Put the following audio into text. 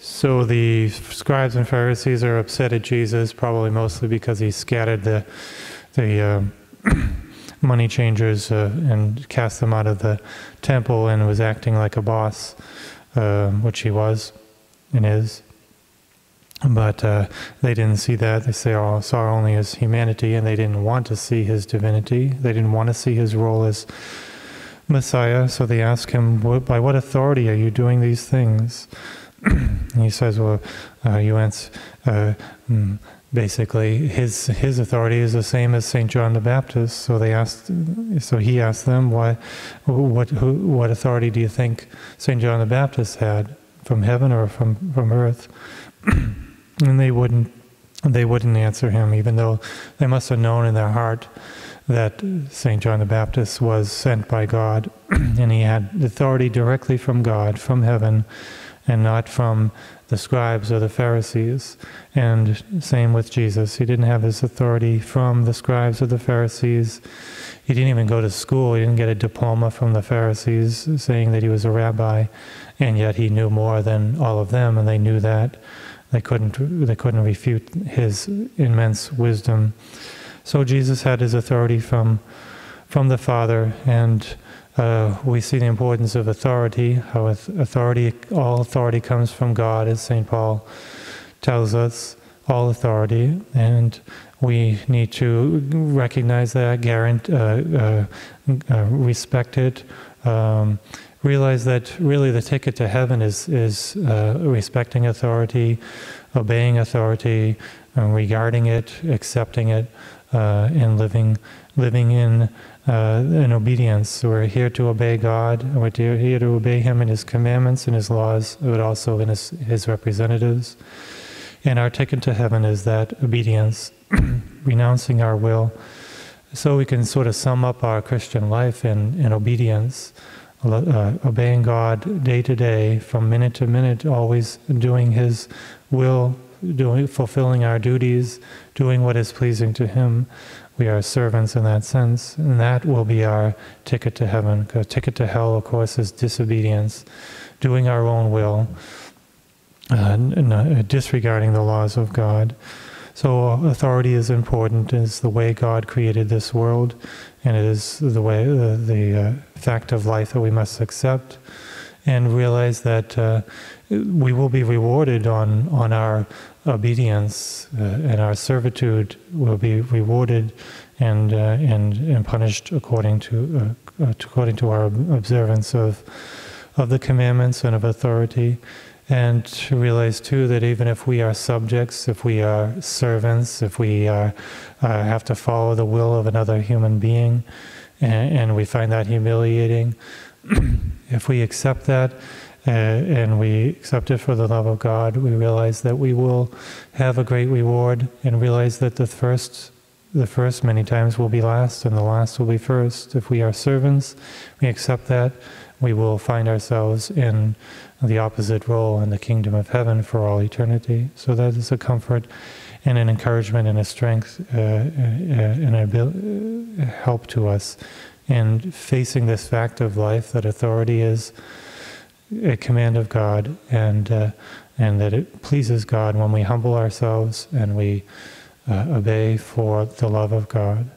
So the scribes and Pharisees are upset at Jesus, probably mostly because he scattered the money changers and cast them out of the temple and was acting like a boss, which he was and is. But they didn't see that. They saw only his humanity, and they didn't want to see his divinity. They didn't want to see his role as Messiah. So they ask him, by what authority are you doing these things? And he says, well, you answer, basically his authority is the same as St. John the Baptist. So he asked them, what authority do you think St. John the Baptist had, from heaven or from earth? And they wouldn't answer him, even though they must have known in their heart that St. John the Baptist was sent by God, and he had authority directly from God, from heaven, and not from the scribes or the Pharisees. And same with Jesus. He didn't have his authority from the scribes or the Pharisees. He didn't even go to school. He didn't get a diploma from the Pharisees saying that he was a rabbi, and yet he knew more than all of them, and they knew that. They couldn't refute his immense wisdom. So Jesus had his authority from the Father, and we see the importance of authority, how all authority comes from God, as St. Paul tells us, all authority, and we need to recognize that, respect it, realize that really the ticket to heaven is respecting authority, obeying authority, regarding it, accepting it, and living in obedience. We're here to obey God. We're here to obey Him in His commandments and His laws, but also in His representatives. And our ticket to heaven is that obedience, renouncing our will. So we can sort of sum up our Christian life in obedience, obeying God day to day, from minute to minute, always doing His will, fulfilling our duties, doing what is pleasing to Him. We are servants in that sense, and that will be our ticket to heaven. Because ticket to hell, of course, is disobedience, doing our own will, disregarding the laws of God. So authority is important. It's the way God created this world, and it is the way, the fact of life that we must accept, and realize that we will be rewarded on our obedience, and our servitude will be rewarded and punished according to our observance of the commandments and of authority. And to realize too that even if we are subjects, if we are servants, if we have to follow the will of another human being, and we find that humiliating, if we accept that, and we accept it for the love of God, we realize that we will have a great reward, and realize that the first many times will be last, and the last will be first. If we are servants, we accept that, we will find ourselves in the opposite role in the kingdom of heaven for all eternity. So that is a comfort and an encouragement and a strength and a help to us in facing this fact of life, that authority is a command of God, and that it pleases God when we humble ourselves and we obey for the love of God.